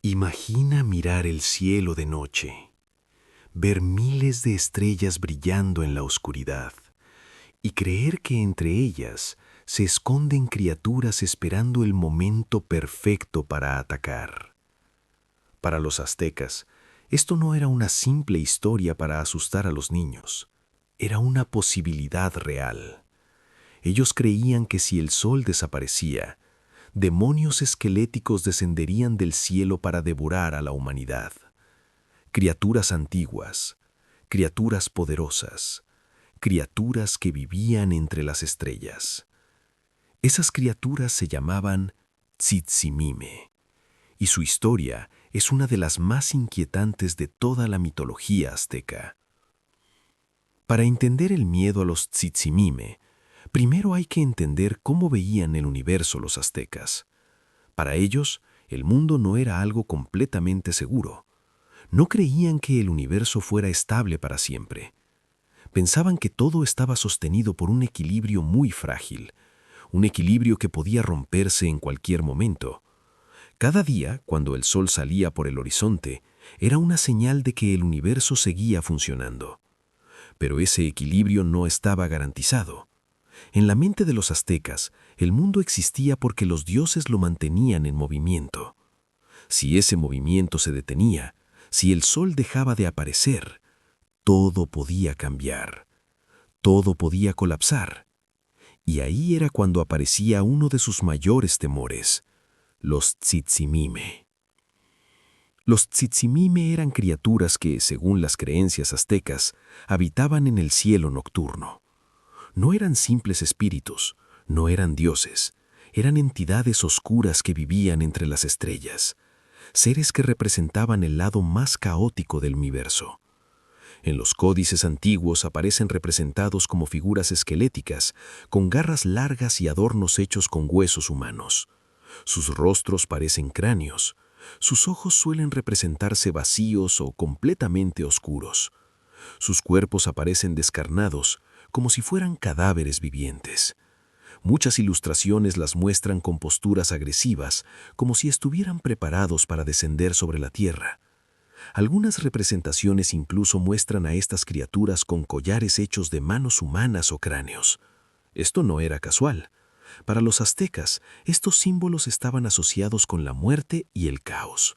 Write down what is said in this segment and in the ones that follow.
Imagina mirar el cielo de noche, ver miles de estrellas brillando en la oscuridad y creer que entre ellas se esconden criaturas esperando el momento perfecto para atacar. Para los aztecas, esto no era una simple historia para asustar a los niños, era una posibilidad real. Ellos creían que si el sol desaparecía, demonios esqueléticos descenderían del cielo para devorar a la humanidad. Criaturas antiguas, criaturas poderosas, criaturas que vivían entre las estrellas. Esas criaturas se llamaban Tzitzimime, y su historia es una de las más inquietantes de toda la mitología azteca. Para entender el miedo a los Tzitzimime, primero hay que entender cómo veían el universo los aztecas. Para ellos, el mundo no era algo completamente seguro. No creían que el universo fuera estable para siempre. Pensaban que todo estaba sostenido por un equilibrio muy frágil, un equilibrio que podía romperse en cualquier momento. Cada día, cuando el sol salía por el horizonte, era una señal de que el universo seguía funcionando. Pero ese equilibrio no estaba garantizado. En la mente de los aztecas, el mundo existía porque los dioses lo mantenían en movimiento. Si ese movimiento se detenía, si el sol dejaba de aparecer, todo podía cambiar, todo podía colapsar. Y ahí era cuando aparecía uno de sus mayores temores, los Tzitzimime. Los Tzitzimime eran criaturas que, según las creencias aztecas, habitaban en el cielo nocturno. No eran simples espíritus, no eran dioses, eran entidades oscuras que vivían entre las estrellas, seres que representaban el lado más caótico del universo. En los códices antiguos aparecen representados como figuras esqueléticas, con garras largas y adornos hechos con huesos humanos. Sus rostros parecen cráneos, sus ojos suelen representarse vacíos o completamente oscuros. Sus cuerpos aparecen descarnados, como si fueran cadáveres vivientes. Muchas ilustraciones las muestran con posturas agresivas, como si estuvieran preparados para descender sobre la tierra. Algunas representaciones incluso muestran a estas criaturas con collares hechos de manos humanas o cráneos. Esto no era casual. Para los aztecas, estos símbolos estaban asociados con la muerte y el caos.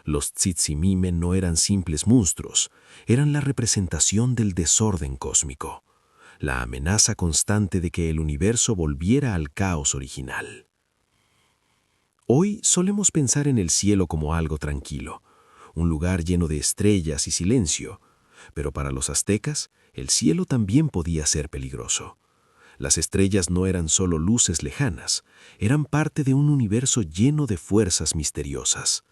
Los Tzitzimime no eran simples monstruos, eran la representación del desorden cósmico, la amenaza constante de que el universo volviera al caos original. Hoy solemos pensar en el cielo como algo tranquilo, un lugar lleno de estrellas y silencio, pero para los aztecas, el cielo también podía ser peligroso. Las estrellas no eran solo luces lejanas, eran parte de un universo lleno de fuerzas misteriosas.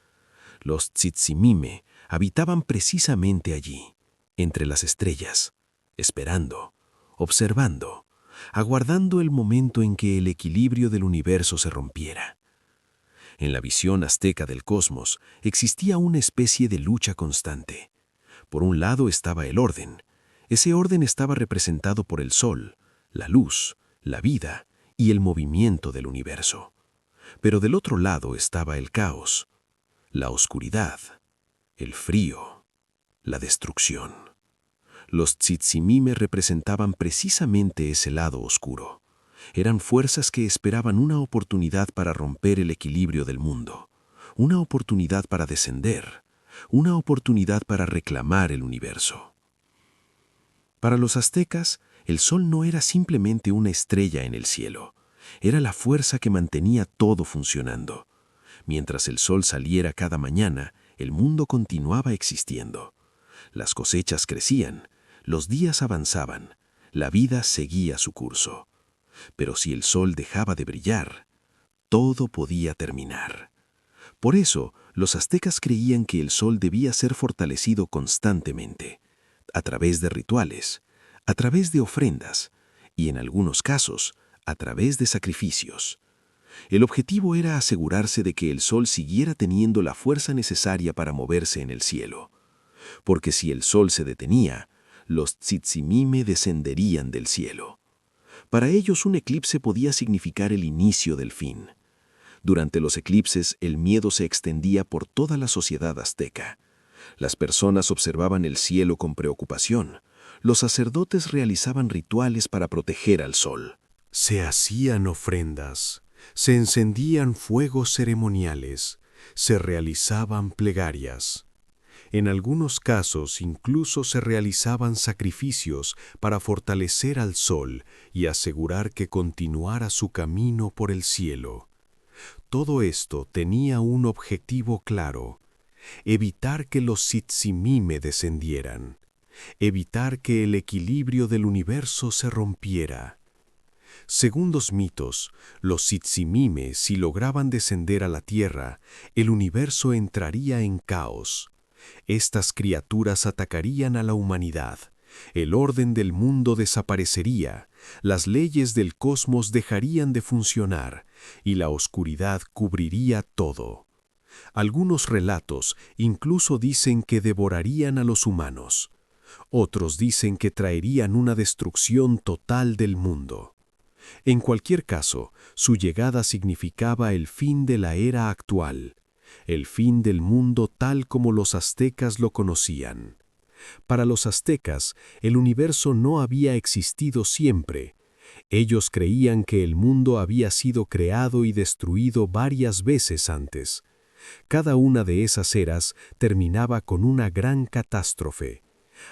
Los Tzitzimime habitaban precisamente allí, entre las estrellas, esperando, observando, aguardando el momento en que el equilibrio del universo se rompiera. En la visión azteca del cosmos existía una especie de lucha constante. Por un lado estaba el orden. Ese orden estaba representado por el sol, la luz, la vida y el movimiento del universo. Pero del otro lado estaba el caos, la oscuridad, el frío, la destrucción. Los Tzitzimime representaban precisamente ese lado oscuro. Eran fuerzas que esperaban una oportunidad para romper el equilibrio del mundo, una oportunidad para descender, una oportunidad para reclamar el universo. Para los aztecas, el sol no era simplemente una estrella en el cielo, era la fuerza que mantenía todo funcionando. Mientras el sol saliera cada mañana, el mundo continuaba existiendo. Las cosechas crecían, los días avanzaban, la vida seguía su curso. Pero si el sol dejaba de brillar, todo podía terminar. Por eso, los aztecas creían que el sol debía ser fortalecido constantemente, a través de rituales, a través de ofrendas y, en algunos casos, a través de sacrificios. El objetivo era asegurarse de que el sol siguiera teniendo la fuerza necesaria para moverse en el cielo. Porque si el sol se detenía, los Tzitzimime descenderían del cielo. Para ellos un eclipse podía significar el inicio del fin. Durante los eclipses, el miedo se extendía por toda la sociedad azteca. Las personas observaban el cielo con preocupación. Los sacerdotes realizaban rituales para proteger al sol. Se hacían ofrendas, se encendían fuegos ceremoniales, se realizaban plegarias. En algunos casos incluso se realizaban sacrificios para fortalecer al sol y asegurar que continuara su camino por el cielo. Todo esto tenía un objetivo claro: evitar que los Tzitzimime descendieran, evitar que el equilibrio del universo se rompiera. Según los mitos, los Tzitzimime, si lograban descender a la Tierra, el universo entraría en caos. Estas criaturas atacarían a la humanidad, el orden del mundo desaparecería, las leyes del cosmos dejarían de funcionar y la oscuridad cubriría todo. Algunos relatos incluso dicen que devorarían a los humanos. Otros dicen que traerían una destrucción total del mundo. En cualquier caso, su llegada significaba el fin de la era actual, el fin del mundo tal como los aztecas lo conocían. Para los aztecas, el universo no había existido siempre. Ellos creían que el mundo había sido creado y destruido varias veces antes. Cada una de esas eras terminaba con una gran catástrofe.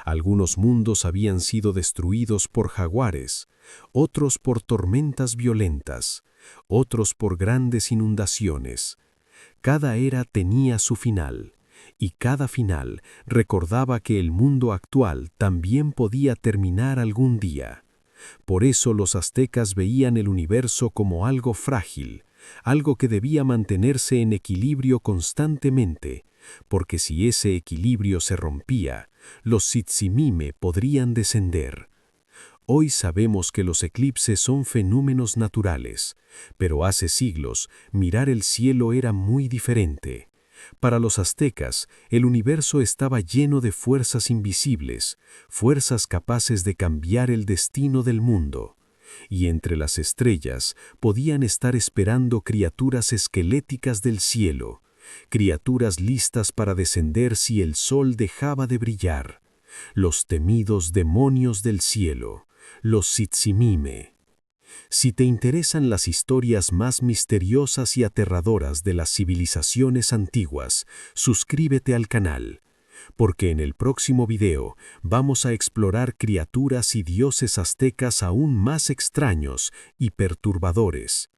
Algunos mundos habían sido destruidos por jaguares, otros por tormentas violentas, otros por grandes inundaciones. Cada era tenía su final, y cada final recordaba que el mundo actual también podía terminar algún día. Por eso los aztecas veían el universo como algo frágil, algo que debía mantenerse en equilibrio constantemente, porque si ese equilibrio se rompía, los Tzitzimime podrían descender. Hoy sabemos que los eclipses son fenómenos naturales, pero hace siglos mirar el cielo era muy diferente. Para los aztecas, el universo estaba lleno de fuerzas invisibles, fuerzas capaces de cambiar el destino del mundo. Y entre las estrellas podían estar esperando criaturas esqueléticas del cielo, criaturas listas para descender si el sol dejaba de brillar, los temidos demonios del cielo, los Tzitzimime. Si te interesan las historias más misteriosas y aterradoras de las civilizaciones antiguas, suscríbete al canal, porque en el próximo video vamos a explorar criaturas y dioses aztecas aún más extraños y perturbadores.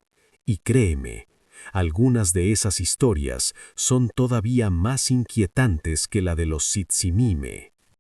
Y créeme, algunas de esas historias son todavía más inquietantes que la de los Tzitzimime.